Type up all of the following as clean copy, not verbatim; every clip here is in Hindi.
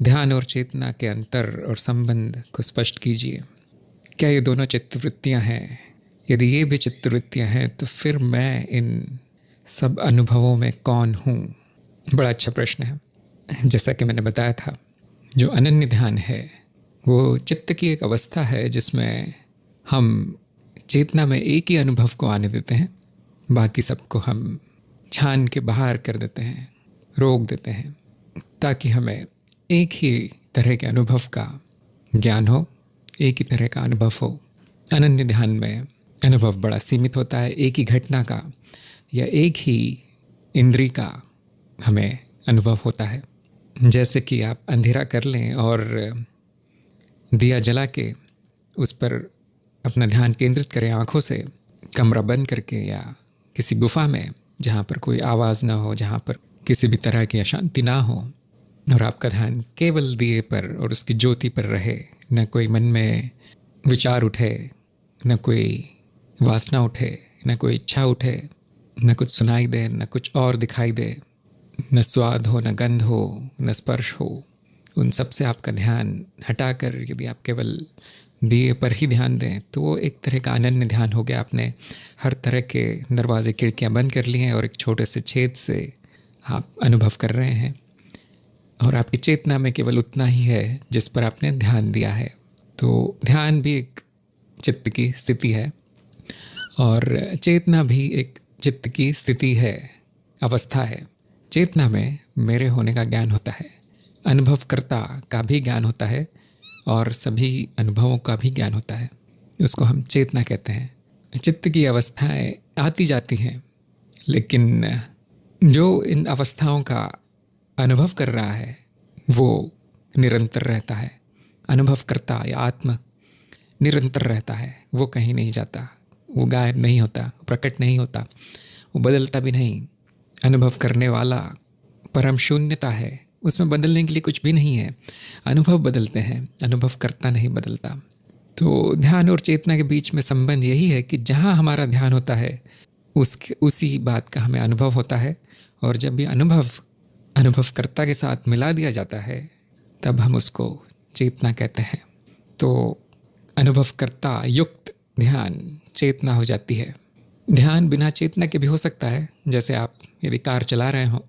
ध्यान और चेतना के अंतर और संबंध को स्पष्ट कीजिए। क्या ये दोनों चित्तवृत्तियाँ हैं? यदि ये भी चित्तवृत्तियाँ हैं तो फिर मैं इन सब अनुभवों में कौन हूँ? बड़ा अच्छा प्रश्न है। जैसा कि मैंने बताया था, जो अनन्य ध्यान है वो चित्त की एक अवस्था है जिसमें हम चेतना में एक ही अनुभव को आने देते हैं, बाकी सबको हम छान के बाहर कर देते हैं, रोक देते हैं, ताकि हमें एक ही तरह के अनुभव का ज्ञान हो, एक ही तरह का अनुभव हो। अनन्य ध्यान में अनुभव बड़ा सीमित होता है, एक ही घटना का या एक ही इंद्रिय का हमें अनुभव होता है। जैसे कि आप अंधेरा कर लें और दिया जला के उस पर अपना ध्यान केंद्रित करें आँखों से, कमरा बंद करके या किसी गुफा में जहाँ पर कोई आवाज़ ना हो, जहाँ पर किसी भी तरह की अशांति ना हो, और आपका ध्यान केवल दिए पर और उसकी ज्योति पर रहे। न कोई मन में विचार उठे, न कोई वासना उठे, न कोई इच्छा उठे, न कुछ सुनाई दे, न कुछ और दिखाई दे, न स्वाद हो, न गंध हो, न स्पर्श हो। उन सब से आपका ध्यान हटाकर यदि आप केवल दिए पर ही ध्यान दें तो वो एक तरह का अनन्य ध्यान हो गया। आपने हर तरह के दरवाजे खिड़कियां बंद कर ली हैं और एक छोटे से छेद से आप अनुभव कर रहे हैं, और आपकी चेतना में केवल उतना ही है जिस पर आपने ध्यान दिया है। तो ध्यान भी एक चित्त की स्थिति है और चेतना भी एक चित्त की स्थिति है, अवस्था है। चेतना में मेरे होने का ज्ञान होता है, अनुभवकर्ता का भी ज्ञान होता है और सभी अनुभवों का भी ज्ञान होता है। उसको हम चेतना कहते हैं। चित्त की अवस्थाएं आती जाती हैं, लेकिन जो इन अवस्थाओं का अनुभव कर रहा है वो निरंतर रहता है। अनुभवकर्ता या आत्मा निरंतर रहता है, वो कहीं नहीं जाता, वो गायब नहीं होता, प्रकट नहीं होता, वो बदलता भी नहीं। अनुभव करने वाला परम शून्यता है, उसमें बदलने के लिए कुछ भी नहीं है। अनुभव बदलते हैं, अनुभव करता नहीं बदलता। तो ध्यान और चेतना के बीच में संबंध यही है कि जहाँ हमारा ध्यान होता है उसी बात का हमें अनुभव होता है, और जब ये अनुभवकर्ता के साथ मिला दिया जाता है तब हम उसको चेतना कहते हैं। तो अनुभवकर्ता युक्त ध्यान चेतना हो जाती है। ध्यान बिना चेतना के भी हो सकता है। जैसे आप यदि कार चला रहे हो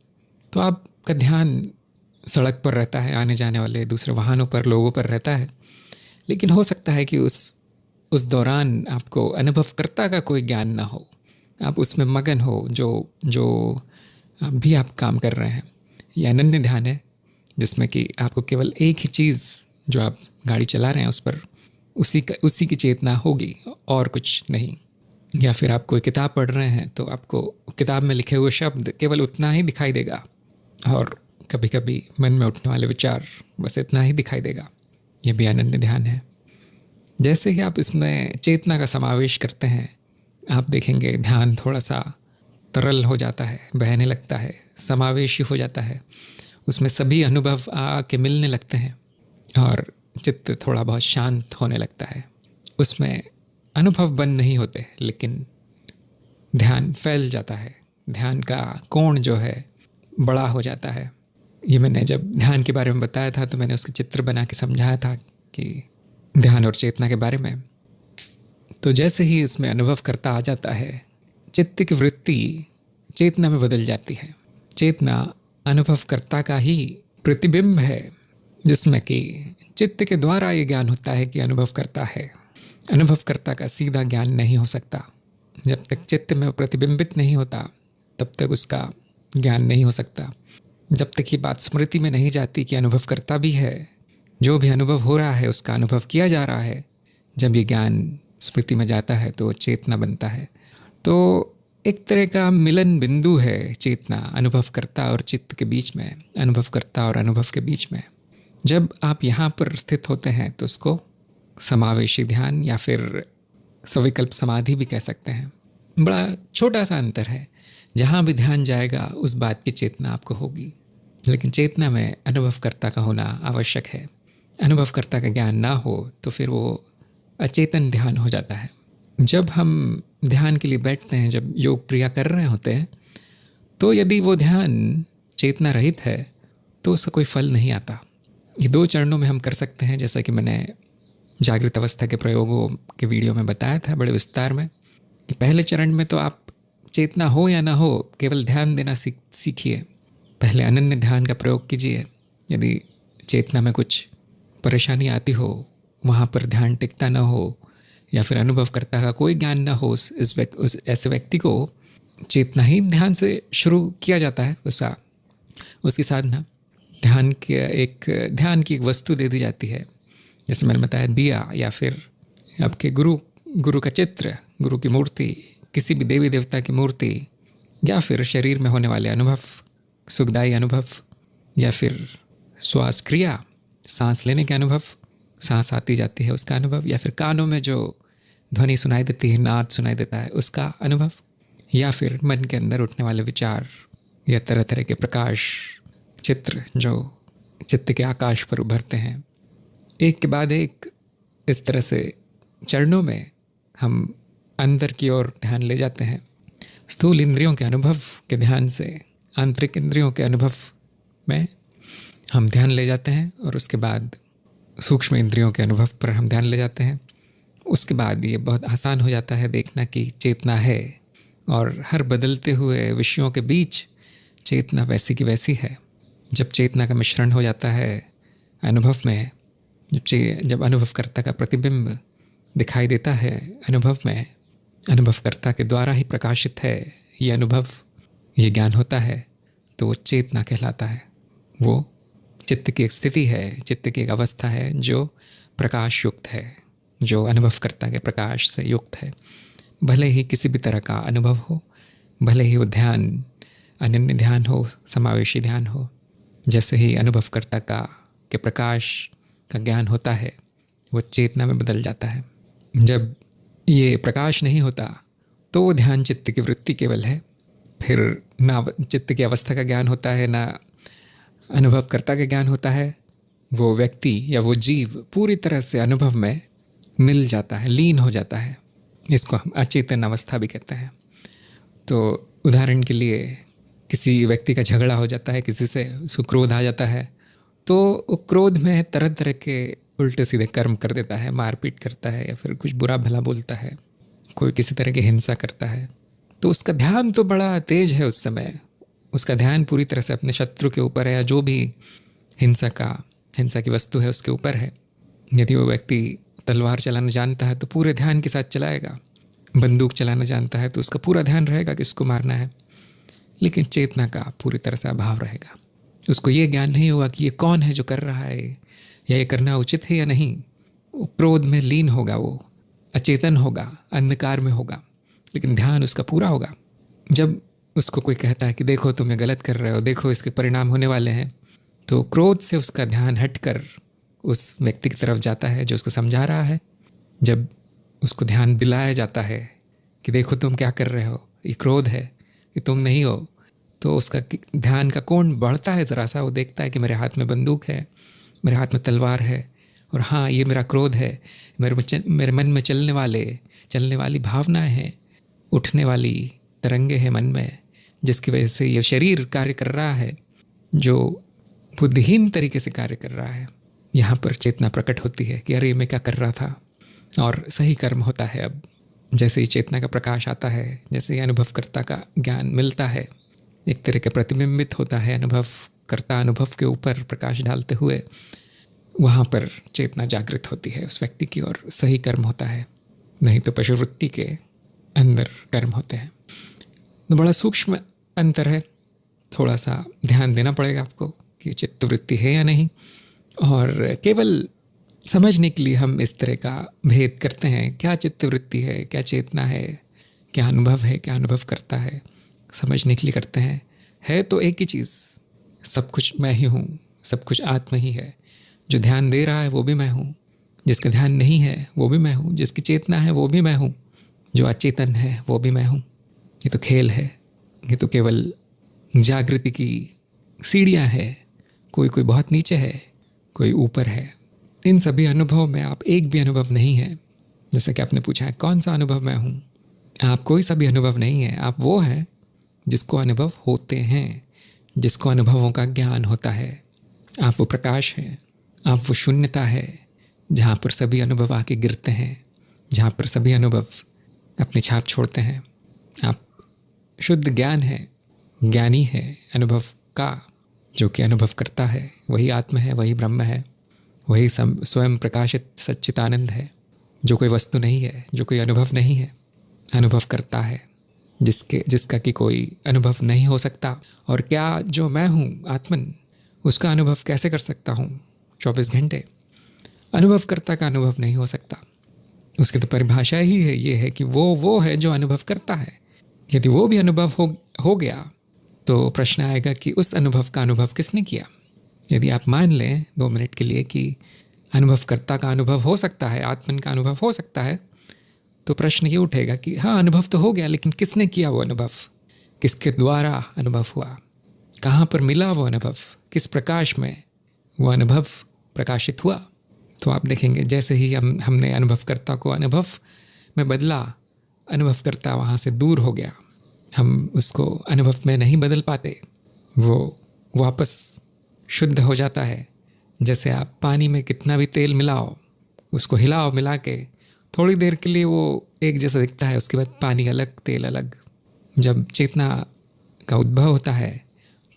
तो आपका ध्यान सड़क पर रहता है, आने जाने वाले दूसरे वाहनों पर, लोगों पर रहता है, लेकिन हो सकता है कि उस दौरान आपको अनुभवकर्ता का कोई ज्ञान ना हो, आप उसमें मगन हो जो भी आप काम कर रहे हैं। यह अनन्य ध्यान है जिसमें कि आपको केवल एक ही चीज़, जो आप गाड़ी चला रहे हैं उस पर उसी की चेतना होगी और कुछ नहीं। या फिर आप कोई किताब पढ़ रहे हैं तो आपको किताब में लिखे हुए शब्द केवल उतना ही दिखाई देगा, और कभी कभी मन में उठने वाले विचार बस इतना ही दिखाई देगा। यह भी अनन्य ध्यान है। जैसे ही आप इसमें चेतना का समावेश करते हैं, आप देखेंगे ध्यान थोड़ा सा तरल हो जाता है, बहने लगता है, समावेशी हो जाता है, उसमें सभी अनुभव आके मिलने लगते हैं और चित्त थोड़ा बहुत शांत होने लगता है। उसमें अनुभव बंद नहीं होते, लेकिन ध्यान फैल जाता है, ध्यान का कोण जो है बड़ा हो जाता है। ये मैंने जब ध्यान के बारे में बताया था तो मैंने उसके चित्र बना के समझाया था कि ध्यान और चेतना के बारे में। तो जैसे ही इसमें अनुभव करता आ जाता है, चित्त की वृत्ति चेतना में बदल जाती है। चेतना अनुभवकर्ता का ही प्रतिबिंब है, जिसमें कि चित्त के द्वारा ये ज्ञान होता है कि अनुभवकर्ता है। अनुभवकर्ता का सीधा ज्ञान नहीं हो सकता। जब तक चित्त में प्रतिबिंबित नहीं होता तब तक उसका ज्ञान नहीं हो सकता। जब तक ये बात स्मृति में नहीं जाती कि अनुभवकर्ता भी है, जो भी अनुभव हो रहा है उसका अनुभव किया जा रहा है, जब ये ज्ञान स्मृति में जाता है तो चेतना बनता है। तो एक तरह का मिलन बिंदु है चेतना अनुभवकर्ता और चित्त के बीच में, अनुभवकर्ता और अनुभव के बीच में। जब आप यहाँ पर स्थित होते हैं तो उसको समावेशी ध्यान या फिर सविकल्प समाधि भी कह सकते हैं। बड़ा छोटा सा अंतर है, जहाँ भी ध्यान जाएगा उस बात की चेतना आपको होगी, लेकिन चेतना में अनुभवकर्ता का होना आवश्यक है। अनुभवकर्ता का ज्ञान ना हो तो फिर वो अचेतन ध्यान हो जाता है। जब हम ध्यान के लिए बैठते हैं, जब योग क्रिया कर रहे होते हैं, तो यदि वो ध्यान चेतना रहित है तो उसका कोई फल नहीं आता। ये 2 चरणों में हम कर सकते हैं, जैसा कि मैंने जागृत अवस्था के प्रयोगों के वीडियो में बताया था बड़े विस्तार में, कि पहले चरण में तो आप चेतना हो या ना हो केवल ध्यान देना सीखिए। पहले अनन्य ध्यान का प्रयोग कीजिए। यदि चेतना में कुछ परेशानी आती हो, वहाँ पर ध्यान टिकता ना हो, या फिर अनुभवकर्ता का कोई ज्ञान ना हो, उस ऐसे व्यक्ति को चेतनाहीन ध्यान से शुरू किया जाता है। उसकी साधना ध्यान की एक वस्तु दे दी जाती है, जैसे मैंने बताया दिया, या फिर आपके गुरु का चित्र, गुरु की मूर्ति, किसी भी देवी देवता की मूर्ति, या फिर शरीर में होने वाले अनुभव, सुखदायी अनुभव, या फिर श्वास क्रिया, सांस लेने के अनुभव, सांस आती जाती है उसका अनुभव, या फिर कानों में जो ध्वनि सुनाई देती है, नाद सुनाई देता है, उसका अनुभव, या फिर मन के अंदर उठने वाले विचार या तरह तरह के प्रकाश चित्र जो चित्त के आकाश पर उभरते हैं। एक के बाद एक इस तरह से चरणों में हम अंदर की ओर ध्यान ले जाते हैं। स्थूल इंद्रियों के अनुभव के ध्यान से आंतरिक इंद्रियों के अनुभव में हम ध्यान ले जाते हैं, और उसके बाद सूक्ष्म इंद्रियों के अनुभव पर हम ध्यान ले जाते हैं। उसके बाद ये बहुत आसान हो जाता है देखना कि चेतना है, और हर बदलते हुए विषयों के बीच चेतना वैसी की वैसी है। जब चेतना का मिश्रण हो जाता है अनुभव में, जब अनुभवकर्ता का प्रतिबिंब दिखाई देता है अनुभव में, अनुभवकर्ता के द्वारा ही प्रकाशित है ये अनुभव, ये ज्ञान होता है, तो वो चेतना कहलाता है। वो चित्त की एक स्थिति है, चित्त की एक अवस्था है जो प्रकाश युक्त है, जो अनुभवकर्ता के प्रकाश से युक्त है। भले ही किसी भी तरह का अनुभव हो, भले ही वो ध्यान अनन्य ध्यान हो, समावेशी ध्यान हो, जैसे ही अनुभवकर्ता के प्रकाश का ज्ञान होता है, वो चेतना में बदल जाता है। जब ये प्रकाश नहीं होता तो वो ध्यान चित्त की वृत्ति केवल है। फिर ना चित्त की अवस्था का ज्ञान होता है, ना अनुभवकर्ता का ज्ञान होता है। वो व्यक्ति या वो जीव पूरी तरह से अनुभव में मिल जाता है, लीन हो जाता है। इसको हम अचेतन अवस्था भी कहते हैं। तो उदाहरण के लिए किसी व्यक्ति का झगड़ा हो जाता है किसी से, उसको क्रोध आ जाता है, तो वो क्रोध में तरह तरह के उल्टे सीधे कर्म कर देता है, मारपीट करता है, या फिर कुछ बुरा भला बोलता है, कोई किसी तरह की हिंसा करता है। तो उसका ध्यान तो बड़ा तेज है उस समय, उसका ध्यान पूरी तरह से अपने शत्रु के ऊपर है, या जो भी हिंसा की वस्तु है उसके ऊपर है। यदि वो व्यक्ति तलवार चलाना जानता है तो पूरे ध्यान के साथ चलाएगा, बंदूक चलाना जानता है तो उसका पूरा ध्यान रहेगा कि इसको मारना है। लेकिन चेतना का पूरी तरह से अभाव रहेगा। उसको ये ज्ञान नहीं होगा कि ये कौन है जो कर रहा है, या ये करना उचित है या नहीं। वो क्रोध में लीन होगा, वो अचेतन होगा, अंधकार में होगा, लेकिन ध्यान उसका पूरा होगा। जब उसको कोई कहता है कि देखो तुम ये गलत कर रहे हो, देखो इसके परिणाम होने वाले हैं, तो क्रोध से उसका ध्यान हटकर उस व्यक्ति की तरफ जाता है जो उसको समझा रहा है। जब उसको ध्यान दिलाया जाता है कि देखो तुम क्या कर रहे हो, ये क्रोध है, ये तुम नहीं हो, तो उसका ध्यान का कोण बढ़ता है ज़रा सा। वो देखता है कि मेरे हाथ में बंदूक है, मेरे हाथ में तलवार है, और हाँ ये मेरा क्रोध है, मेरे मन में चलने वाली भावनाएं हैं, उठने वाली तरंगे हैं मन में, जिसकी वजह से ये शरीर कार्य कर रहा है जो बुद्धिहीन तरीके से कार्य कर रहा है। यहाँ पर चेतना प्रकट होती है कि अरे मैं क्या कर रहा था, और सही कर्म होता है। अब जैसे ही चेतना का प्रकाश आता है, जैसे ही अनुभवकर्ता का ज्ञान मिलता है, एक तरह का प्रतिबिंबित होता है अनुभवकर्ता अनुभव के ऊपर प्रकाश डालते हुए, वहाँ पर चेतना जागृत होती है उस व्यक्ति की, और सही कर्म होता है। नहीं तो पशुवृत्ति के अंदर कर्म होते हैं। तो बड़ा सूक्ष्म अंतर है, थोड़ा सा ध्यान देना पड़ेगा आपको कि चित्तवृत्ति है या नहीं। और केवल समझने के लिए हम इस तरह का भेद करते हैं, क्या चित्तवृत्ति है, क्या चेतना है, क्या अनुभव है, क्या अनुभव करता है, समझने के लिए करते हैं। है तो एक ही चीज़, सब कुछ मैं ही हूँ, सब कुछ आत्मा ही है। जो ध्यान दे रहा है वो भी मैं हूँ, जिसका ध्यान नहीं है वो भी मैं हूँ, जिसकी चेतना है वो भी मैं हूँ, जो अचेतन है वो भी मैं हूँ। ये तो खेल है, ये तो केवल जागृति की सीढ़ियाँ हैं। कोई बहुत नीचे है, कोई ऊपर है। इन सभी अनुभव में आप एक भी अनुभव नहीं है। जैसे कि आपने पूछा है कौन सा अनुभव मैं हूँ, आप कोई सा भी अनुभव नहीं है। आप वो हैं जिसको अनुभव होते हैं, जिसको अनुभवों का ज्ञान होता है। आप वो प्रकाश हैं, आप वो शून्यता है जहाँ पर सभी अनुभव आके गिरते हैं, जहाँ पर सभी अनुभव अपनी छाप छोड़ते हैं। आप शुद्ध ज्ञान है, ज्ञानी है अनुभव का, जो कि अनुभव करता है। वही आत्मा है, वही ब्रह्म है, वही स्वयं प्रकाशित सच्चिदानंद है, जो कोई वस्तु नहीं है, जो कोई अनुभव नहीं है, अनुभव करता है, जिसका कि कोई अनुभव नहीं हो सकता। और क्या जो मैं हूँ आत्मन, उसका अनुभव कैसे कर सकता हूँ 24 घंटे? अनुभवकर्ता का अनुभव नहीं हो सकता। उसकी तो परिभाषा ही है, ये है कि वो है जो अनुभव करता है। यदि वो भी अनुभव हो गया तो प्रश्न आएगा कि उस अनुभव का अनुभव किसने किया? यदि आप मान लें 2 मिनट के लिए कि अनुभवकर्ता का अनुभव हो सकता है, आत्मन का अनुभव हो सकता है, तो प्रश्न ये उठेगा कि हाँ, अनुभव तो हो गया, लेकिन किसने किया वो अनुभव? किसके द्वारा अनुभव हुआ? कहाँ पर मिला वो अनुभव? किस प्रकाश में वो अनुभव प्रकाशित हुआ? तो आप देखेंगे जैसे ही हमने अनुभवकर्ता को अनुभव में बदला, अनुभवकर्ता वहाँ से दूर हो गया। हम उसको अनुभव में नहीं बदल पाते, वो वापस शुद्ध हो जाता है। जैसे आप पानी में कितना भी तेल मिलाओ, उसको हिलाओ, मिला के थोड़ी देर के लिए वो एक जैसा दिखता है, उसके बाद पानी अलग, तेल अलग। जब चेतना का उद्भव होता है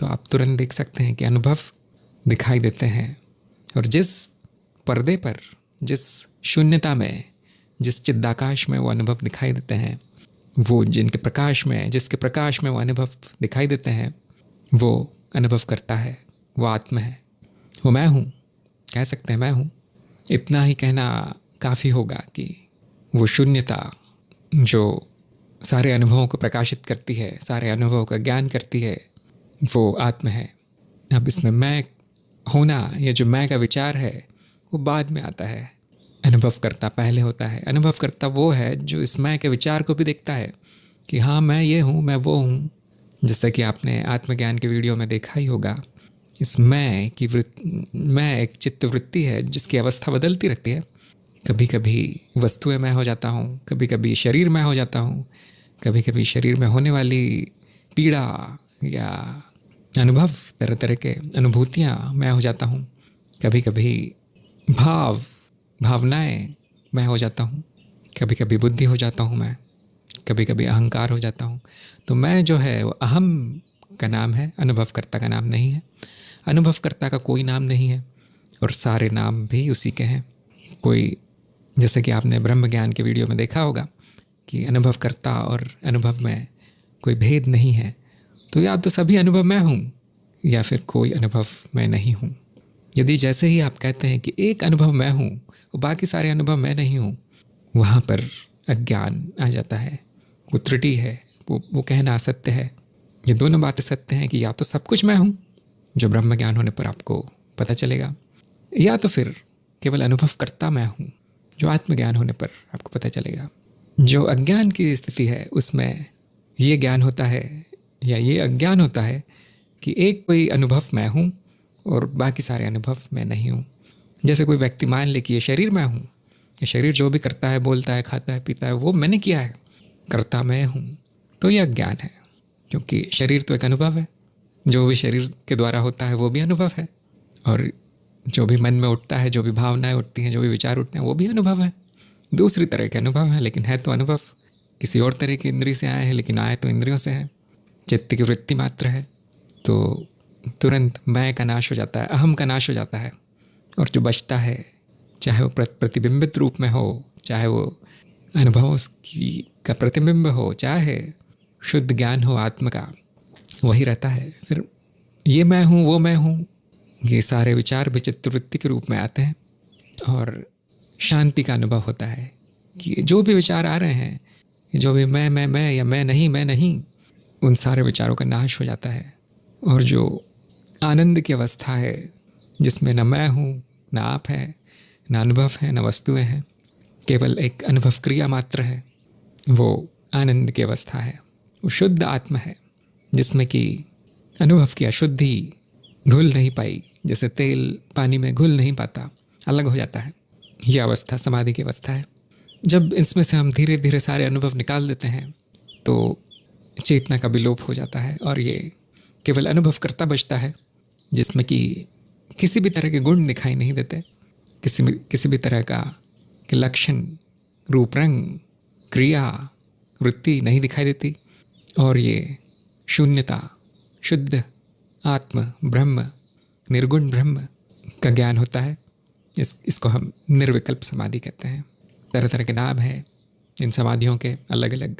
तो आप तुरंत देख सकते हैं कि अनुभव दिखाई देते हैं। और जिस पर्दे पर, जिस शून्यता में, जिस चिदाकाश में वो अनुभव दिखाई देते हैं, वो जिसके प्रकाश में वो अनुभव दिखाई देते हैं, वो अनुभव करता है, वो आत्मा है, वो मैं हूँ। कह सकते हैं मैं हूँ। इतना ही कहना काफ़ी होगा कि वो शून्यता जो सारे अनुभवों को प्रकाशित करती है, सारे अनुभवों का ज्ञान करती है, वो आत्मा है। अब इसमें मैं होना, ये जो मैं का विचार है, वो बाद में आता है। अनुभव करता पहले होता है। अनुभव करता वो है जो इस मैं के विचार को भी देखता है कि हाँ, मैं ये हूँ, मैं वो हूँ। जैसा कि आपने आत्मज्ञान के वीडियो में देखा ही होगा, इस मैं एक चित्त वृत्ति है जिसकी अवस्था बदलती रहती है। कभी कभी वस्तुएं मैं हो जाता हूँ, कभी कभी शरीर मैं हो जाता हूँ, कभी कभी शरीर में होने वाली पीड़ा या अनुभव, तरह तरह के अनुभूतियाँ मैं हो जाता हूँ। कभी कभी भावनाएं मैं हो जाता हूँ, कभी कभी बुद्धि हो जाता हूँ मैं, कभी कभी अहंकार हो जाता हूँ। तो मैं जो है वो अहम का नाम है, अनुभवकर्ता का नाम नहीं है। अनुभवकर्ता का कोई नाम नहीं है और सारे नाम भी उसी के हैं। कोई, जैसे कि आपने ब्रह्म ज्ञान के वीडियो में देखा होगा कि अनुभवकर्ता और अनुभव में कोई भेद नहीं है। तो या तो सभी अनुभव मैं हूँ या फिर कोई अनुभव मैं नहीं हूँ। यदि जैसे ही आप कहते हैं कि एक अनुभव मैं हूँ और बाकी सारे अनुभव मैं नहीं हूँ, वहाँ पर अज्ञान आ जाता है, वो त्रुटि है, वो कहना असत्य है। ये दोनों बातें सत्य हैं कि या तो सब कुछ मैं हूँ, जो ब्रह्म ज्ञान होने पर आपको पता चलेगा, या तो फिर केवल अनुभव करता मैं हूँ, जो आत्मज्ञान होने पर आपको पता चलेगा। जो अज्ञान की स्थिति है उसमें ये ज्ञान होता है या ये अज्ञान होता है कि एक कोई अनुभव मैं हूँ और बाकी सारे अनुभव मैं नहीं हूँ। जैसे कोई व्यक्ति मान ले कि ये शरीर मैं हूँ, ये शरीर जो भी करता है, बोलता है, खाता है, पीता है, वो मैंने किया है, करता मैं हूँ। तो ये अज्ञान है, क्योंकि शरीर तो एक अनुभव है। जो भी शरीर के द्वारा होता है वो भी अनुभव है, और जो भी मन में उठता है, जो भी भावनाएं उठती हैं, जो भी विचार उठते हैं, वो भी अनुभव है। दूसरी तरह के अनुभव हैं, लेकिन है तो अनुभव। किसी और तरह की इंद्रिय से आए हैं, लेकिन आए तो इंद्रियों से हैं। चित्त की वृत्ति मात्र है। तो तुरंत मैं का नाश हो जाता है, अहम का नाश हो जाता है, और जो बचता है, चाहे वो प्रतिबिंबित रूप में हो, चाहे वो अनुभवों का प्रतिबिंब हो, चाहे शुद्ध ज्ञान हो आत्मा का, वही रहता है। फिर ये मैं हूँ, वो मैं हूँ, ये सारे विचार भी चित्तवृत्ति के रूप में आते हैं, और शांति का अनुभव होता है कि जो भी विचार आ रहे हैं, जो भी मैं या मैं नहीं, उन सारे विचारों का नाश हो जाता है। और जो आनंद की अवस्था है, जिसमें न मैं हूँ, न आप है, न अनुभव है, न वस्तुएं हैं, केवल एक अनुभव क्रिया मात्र है, वो आनंद की अवस्था है। वो शुद्ध आत्मा है, जिसमें कि अनुभव की अशुद्धि घुल नहीं पाई, जैसे तेल पानी में घुल नहीं पाता, अलग हो जाता है। यह अवस्था समाधि की अवस्था है। जब इसमें से हम धीरे धीरे सारे अनुभव निकाल देते हैं तो चेतना का विलोप हो जाता है, और ये केवल अनुभव करता बचता है, जिसमें कि किसी भी तरह के गुण दिखाई नहीं देते, किसी भी तरह का कि लक्षण, रूप, रंग, क्रिया, वृत्ति नहीं दिखाई देती। और ये शून्यता, शुद्ध आत्म ब्रह्म, निर्गुण ब्रह्म का ज्ञान होता है। इसको हम निर्विकल्प समाधि कहते हैं। तरह तरह के नाम हैं इन समाधियों के अलग अलग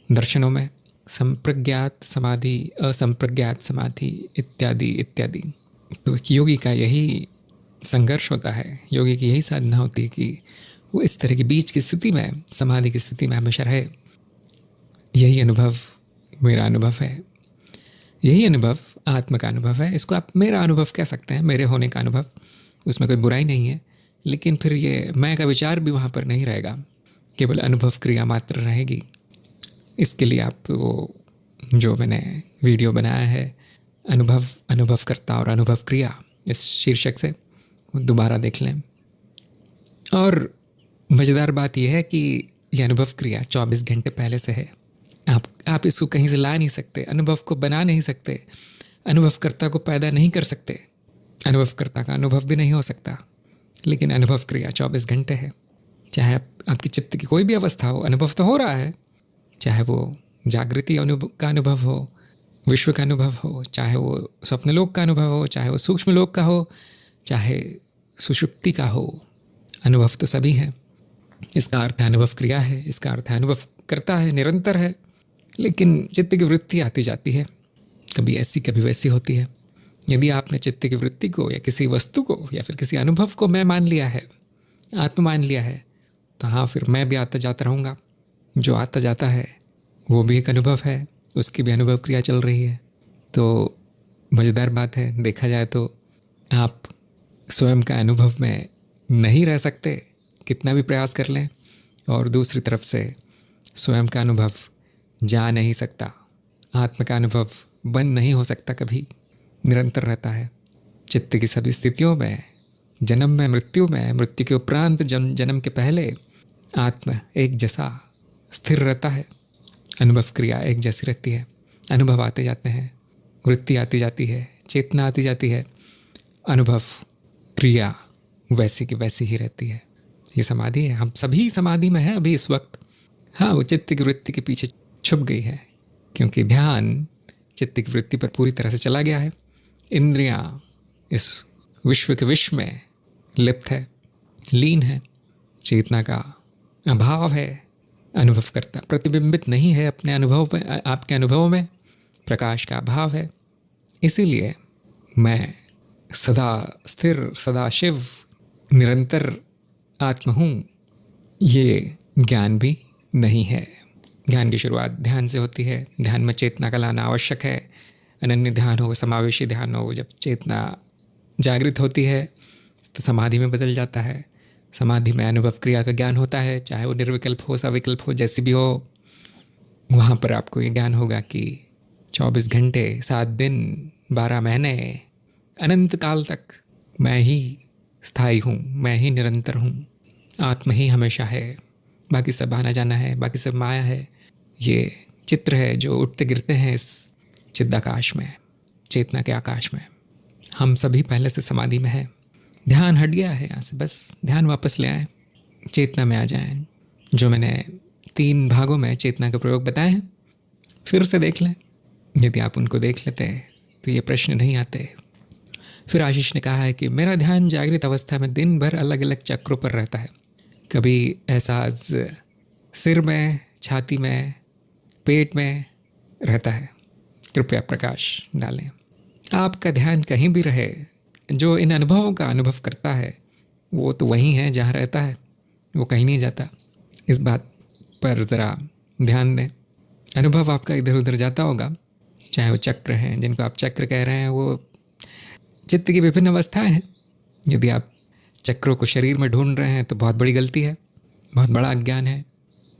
दर्शनों में, संप्रज्ञात समाधि, असंप्रज्ञात समाधि इत्यादि इत्यादि। तो योगी का यही संघर्ष होता है, योगी की यही साधना होती है कि वो इस तरह की बीच की स्थिति में, समाधि की स्थिति में हमेशा रहे। यही अनुभव मेरा अनुभव है, यही अनुभव आत्म का अनुभव है। इसको आप मेरा अनुभव कह सकते हैं, मेरे होने का अनुभव, उसमें कोई बुराई नहीं है। लेकिन फिर ये मैं का विचार भी वहाँ पर नहीं रहेगा, केवल अनुभव क्रिया मात्र रहेगी। इसके लिए आप वो जो मैंने वीडियो बनाया है अनुभवकर्ता और अनुभव क्रिया, इस शीर्षक से वो दोबारा देख लें। और मज़ेदार बात यह है कि यह अनुभव क्रिया 24 घंटे पहले से है। आप इसको कहीं से ला नहीं सकते, अनुभव को बना नहीं सकते, अनुभवकर्ता को पैदा नहीं कर सकते, अनुभवकर्ता का अनुभव भी नहीं हो सकता। लेकिन अनुभव क्रिया 24 घंटे है। चाहे आपकी चित्त की कोई भी अवस्था हो, अनुभव तो हो रहा है। चाहे वो जागृति का अनुभव हो, विश्व का अनुभव हो, चाहे वो स्वप्नलोक का अनुभव हो, चाहे वो सूक्ष्म लोक का हो, चाहे सुषुप्ति का हो, अनुभव तो सभी हैं। इसका अर्थ है अनुभव क्रिया है, इसका अर्थ है अनुभव करता है, निरंतर है। लेकिन चित्त की वृत्ति आती जाती है, कभी ऐसी कभी वैसी होती है। यदि आपने चित्त की वृत्ति को या किसी वस्तु को या फिर किसी अनुभव को मैं मान लिया है, आत्म मान लिया है, तो हाँ, फिर मैं भी आता जाता रहूँगा। जो आता जाता है वो भी एक अनुभव है, उसकी भी अनुभव क्रिया चल रही है। तो मज़ेदार बात है, देखा जाए तो आप स्वयं का अनुभव में नहीं रह सकते कितना भी प्रयास कर लें, और दूसरी तरफ से स्वयं का अनुभव जा नहीं सकता, आत्म का अनुभव बंद नहीं हो सकता, कभी निरंतर रहता है। चित्त की सभी स्थितियों में, जन्म में, मृत्यु में, मृत्यु के उपरांत, जन्म के पहले, आत्म एक जैसा स्थिर रहता है। अनुभव क्रिया एक जैसी रहती है, अनुभव आते जाते हैं, वृत्ति आती जाती है, चेतना आती जाती है, अनुभव क्रिया वैसी की वैसी ही रहती है। ये समाधि है, हम सभी समाधि में हैं अभी इस वक्त। हाँ, वो चित्त की वृत्ति के पीछे छुप गई है, क्योंकि ध्यान चित्त की वृत्ति पर पूरी तरह से चला गया है। इंद्रियां इस विश्व के विश्व में लिप्त है, लीन है, चेतना का अभाव है, अनुभव करता प्रतिबिंबित नहीं है अपने अनुभव में, आपके अनुभवों में प्रकाश का अभाव है। इसीलिए मैं सदा स्थिर, सदा शिव, निरंतर आत्मा हूँ, ये ज्ञान भी नहीं है। ध्यान की शुरुआत ध्यान से होती है, ध्यान में चेतना का लाना आवश्यक है। अनन्य ध्यान हो, समावेशी ध्यान हो, जब चेतना जागृत होती है तो समाधि में बदल जाता है। समाधि में अनुभव क्रिया का ज्ञान होता है, चाहे वो निर्विकल्प हो, सविकल्प हो, जैसी भी हो। वहाँ पर आपको ये ज्ञान होगा कि 24 घंटे, 7 दिन, 12 महीने, अनंत काल तक मैं ही स्थायी हूँ, मैं ही निरंतर हूँ, आत्मा ही हमेशा है, बाकी सब आना जाना है, बाकी सब माया है। ये चित्र है जो उठते गिरते हैं इस चिदाकाश में, चेतना के आकाश में। हम सभी पहले से समाधि में हैं। ध्यान हट गया है यहाँ से, बस ध्यान वापस ले आएं, चेतना में आ जाएं। जो मैंने 3 भागों में चेतना के प्रयोग बताए हैं, फिर से देख लें। यदि आप उनको देख लेते तो ये प्रश्न नहीं आते। फिर आशीष ने कहा है कि मेरा ध्यान जागृत अवस्था में दिन भर अलग अलग चक्रों पर रहता है। कभी एहसास सिर में, छाती में, पेट में रहता है। कृपया प्रकाश डालें। आपका ध्यान कहीं भी रहे, जो इन अनुभवों का अनुभव करता है वो तो वहीं है जहाँ रहता है, वो कहीं नहीं जाता। इस बात पर ज़रा ध्यान दें। अनुभव आपका इधर उधर जाता होगा, चाहे वो चक्र हैं, जिनको आप चक्र कह रहे हैं, वो चित्त की विभिन्न अवस्थाएं हैं। यदि आप चक्रों को शरीर में ढूंढ रहे हैं तो बहुत बड़ी गलती है, बहुत बड़ा अज्ञान है।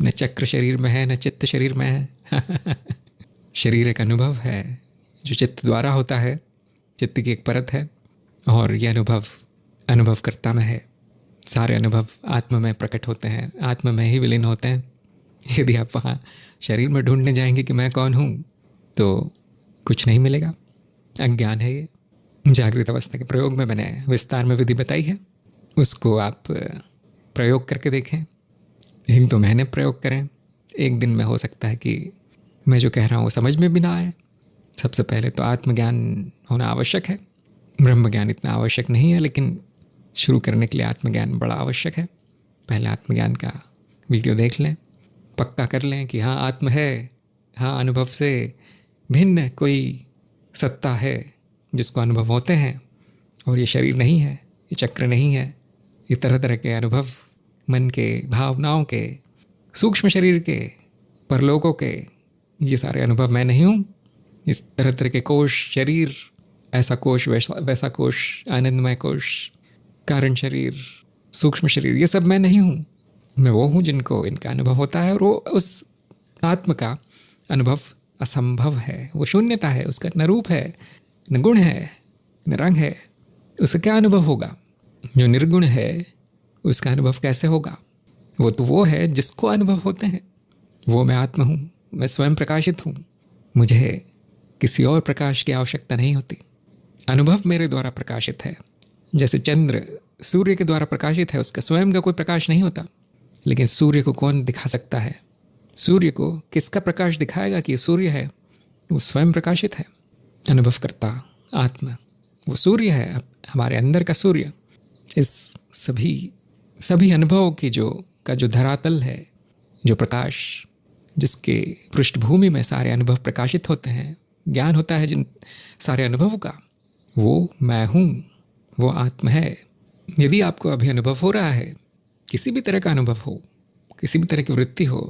न चक्र शरीर में है, न चित्त शरीर में है। शरीर एक अनुभव है जो चित्त द्वारा होता है, चित्त की एक परत है, और यह अनुभवकर्ता में है। सारे अनुभव आत्मा में प्रकट होते हैं, आत्मा में ही विलीन होते हैं। यदि आप वहाँ शरीर में ढूंढने जाएंगे कि मैं कौन हूँ, तो कुछ नहीं मिलेगा। अज्ञान है ये। जागृत अवस्था के प्रयोग में मैंने विस्तार में विधि बताई है, उसको आप प्रयोग करके देखें। 1-2 महीने प्रयोग करें। एक दिन में हो सकता है कि मैं जो कह रहा हूँ वो समझ में भी ना आए। सबसे पहले तो आत्मज्ञान होना आवश्यक है। ब्रह्म ज्ञान इतना आवश्यक नहीं है, लेकिन शुरू करने के लिए आत्मज्ञान बड़ा आवश्यक है। पहले आत्मज्ञान का वीडियो देख लें, पक्का कर लें कि हाँ आत्म है, हाँ अनुभव से भिन्न कोई सत्ता है जिसको अनुभव होते हैं, और ये शरीर नहीं है, ये चक्र नहीं है, ये तरह तरह के अनुभव मन के, भावनाओं के, सूक्ष्म शरीर के, परलोकों के, ये सारे अनुभव मैं नहीं हूँ। इस तरह तरह के कोश, शरीर, ऐसा कोश, वैसा कोश, आनंदमय कोश, कारण शरीर, सूक्ष्म शरीर, ये सब मैं नहीं हूँ। मैं वो हूँ जिनको इनका अनुभव होता है, और वो उस आत्म का अनुभव असंभव है। वो शून्यता है, उसका न रूप है, न गुण है, न रंग है। उसका क्या अनुभव होगा? जो निर्गुण है उसका अनुभव कैसे होगा? वो तो वो है जिसको अनुभव होते हैं। वो मैं आत्मा हूँ, मैं स्वयं प्रकाशित हूँ। मुझे किसी और प्रकाश की आवश्यकता नहीं होती। अनुभव मेरे द्वारा प्रकाशित है। जैसे चंद्र सूर्य के द्वारा प्रकाशित है, उसका स्वयं का कोई प्रकाश नहीं होता। लेकिन सूर्य को कौन दिखा सकता है? सूर्य को किसका प्रकाश दिखाएगा कि सूर्य है? वो स्वयं प्रकाशित है। अनुभव करता आत्मा वो सूर्य है, हमारे अंदर का सूर्य। इस सभी अनुभवों की जो धरातल है, जो प्रकाश जिसके पृष्ठभूमि में सारे अनुभव प्रकाशित होते हैं, ज्ञान होता है जिन सारे अनुभवों का, वो मैं हूँ, वो आत्मा है। यदि आपको अभी अनुभव हो रहा है, किसी भी तरह का अनुभव हो, किसी भी तरह की वृत्ति हो,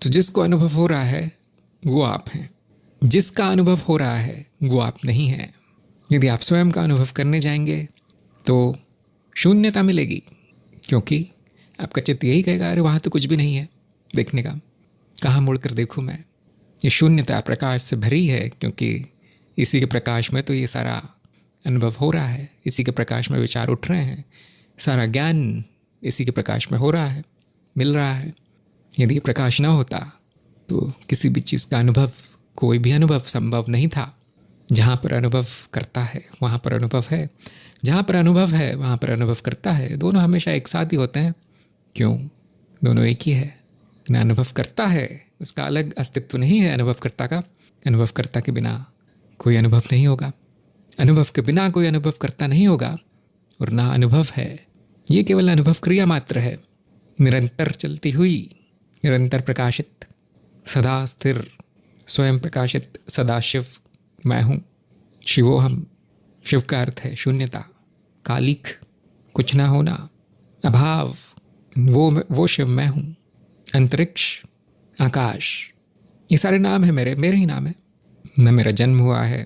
तो जिसको अनुभव हो रहा है वो आप हैं। जिसका अनुभव हो रहा है वो आप नहीं हैं। यदि आप स्वयं का अनुभव करने जाएंगे तो शून्यता मिलेगी, क्योंकि आपका चित्त यही कहेगा अरे वहाँ तो कुछ भी नहीं है देखने का, कहाँ मुड़कर देखूँ मैं। ये शून्यता प्रकाश से भरी है, क्योंकि इसी के प्रकाश में तो ये सारा अनुभव हो रहा है, इसी के प्रकाश में विचार उठ रहे हैं, सारा ज्ञान इसी के प्रकाश में हो रहा है, मिल रहा है। यदि प्रकाश न होता तो किसी भी चीज़ का अनुभव, कोई भी अनुभव संभव नहीं था। जहाँ पर अनुभव करता है वहाँ पर अनुभव है, जहाँ पर अनुभव है वहाँ पर अनुभव करता है। दोनों हमेशा एक साथ ही होते हैं। क्यों? दोनों एक ही है। न अनुभव करता है, उसका अलग अस्तित्व नहीं है अनुभवकर्ता का। अनुभवकर्ता के बिना कोई अनुभव नहीं होगा, अनुभव के बिना कोई अनुभव करता नहीं होगा, और ना अनुभव है। ये केवल अनुभव क्रिया मात्र है, निरंतर चलती हुई, निरंतर प्रकाशित, सदा स्थिर, स्वयं प्रकाशित, सदा शिव मैं हूँ। शिवोहम, शिव का अर्थ है शून्यता, कालिक, कुछ ना होना, अभाव, वो शिव मैं हूँ। अंतरिक्ष, आकाश, ये सारे नाम है मेरे ही नाम है। न मेरा जन्म हुआ है,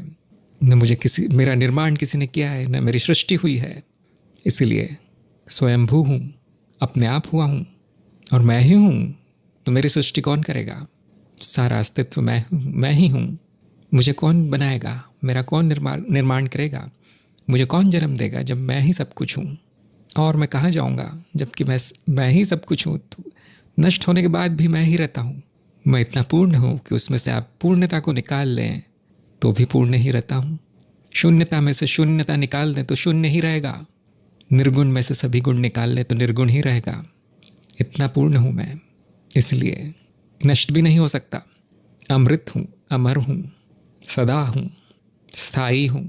न मेरा निर्माण किसी ने किया है, न मेरी सृष्टि हुई है। इसीलिए स्वयंभू हूँ, अपने आप हुआ हूँ, और मैं ही हूँ। तो मेरी सृष्टि कौन करेगा? सारा अस्तित्व मैं ही हूँ। मुझे कौन बनाएगा? मेरा कौन निर्माण करेगा? मुझे कौन जन्म देगा जब मैं ही सब कुछ हूँ? और मैं कहाँ जाऊँगा जबकि मैं ही सब कुछ हूँ? तो नष्ट होने के बाद भी मैं ही रहता हूँ। मैं इतना पूर्ण हूँ कि उसमें से आप पूर्णता को निकाल लें तो भी पूर्ण ही रहता हूँ। शून्यता में से शून्यता निकाल दें तो शून्य ही रहेगा। निर्गुण में से सभी गुण निकाल लें तो निर्गुण ही रहेगा। इतना पूर्ण हूँ मैं, इसलिए नष्ट भी नहीं हो सकता। अमृत हूँ, अमर हूँ, सदा हूँ, स्थायी हूँ।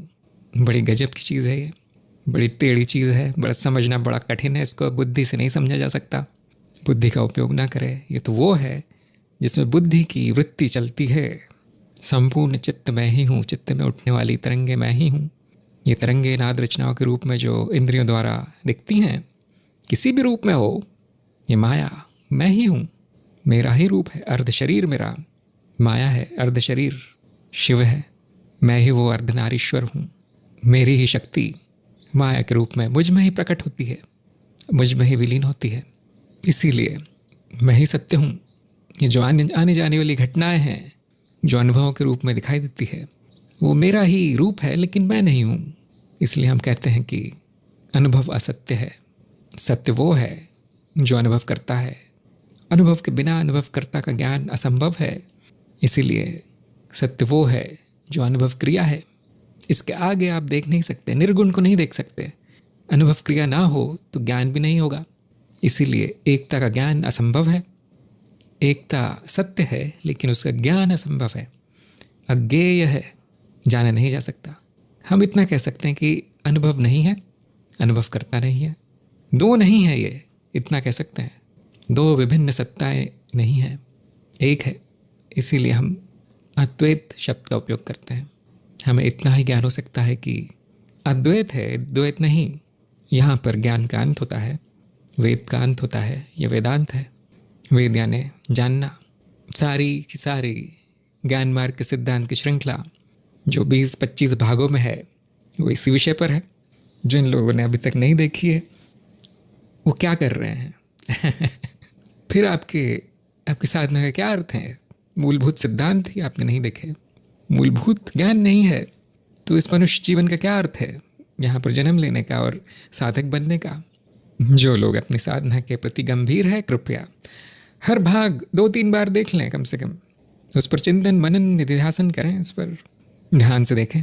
बड़ी गजब की चीज़ है ये, बड़ी टेढ़ी चीज़ है। बड़ा समझना बड़ा कठिन है, इसको बुद्धि से नहीं समझा जा सकता। बुद्धि का उपयोग ना करें। ये तो वो है जिसमें बुद्धि की वृत्ति चलती है। संपूर्ण चित्त मैं ही हूँ, चित्त में उठने वाली तरंगे मैं ही हूँ। ये तरंगे नाद रचनाओं के रूप में जो इंद्रियों द्वारा दिखती हैं, किसी भी रूप में हो, ये माया मैं ही हूँ। मेरा ही रूप है, अर्ध शरीर मेरा माया है, अर्ध शरीर शिव है। मैं ही वो अर्धनारीश्वर हूँ। मेरी ही शक्ति माया के रूप में मुझ में ही प्रकट होती है, मुझ में ही विलीन होती है। इसीलिए मैं ही सत्य हूँ। ये जो आने जाने वाली घटनाएं हैं, जो अनुभवों के रूप में दिखाई देती है, वो मेरा ही रूप है, लेकिन मैं नहीं हूँ। इसलिए हम कहते हैं कि अनुभव असत्य है। सत्य वो है जो अनुभव करता है। अनुभव के बिना अनुभवकर्ता का ज्ञान असंभव है। इसीलिए सत्य वो है जो अनुभव क्रिया है। इसके आगे आप देख नहीं सकते, निर्गुण को नहीं देख सकते। अनुभव क्रिया ना हो तो ज्ञान भी नहीं होगा। इसीलिए एकता का ज्ञान असंभव है। एकता सत्य है लेकिन उसका ज्ञान असंभव है, अज्ञेय है, जाना नहीं जा सकता। हम इतना कह सकते हैं कि अनुभव नहीं है, अनुभव करता नहीं है, दो नहीं है, ये इतना कह सकते हैं। दो विभिन्न सत्ताएं नहीं हैं, एक है। इसीलिए हम अद्वैत शब्द का उपयोग करते हैं। हमें इतना ही ज्ञान हो सकता है कि अद्वैत है, द्वैत नहीं। यहाँ पर ज्ञान का अंत होता है, वेद का अंत होता है, यह वेदांत है। वेद यानी जानना। सारी की सारी ज्ञान मार्ग के सिद्धांत की श्रृंखला जो 20-25 भागों में है वो इसी विषय पर है। जिन लोगों ने अभी तक नहीं देखी है वो क्या कर रहे हैं? फिर आपकी साधना का क्या अर्थ है? मूलभूत सिद्धांत ही आपने नहीं देखे, मूलभूत ज्ञान नहीं है, तो इस मनुष्य जीवन का क्या अर्थ है यहाँ पर जन्म लेने का और साधक बनने का? जो लोग अपनी साधना के प्रति गंभीर है, कृपया हर भाग 2-3 बार देख लें कम से कम। उस पर चिंतन मनन निधिध्यासन करें, उस पर ध्यान से देखें।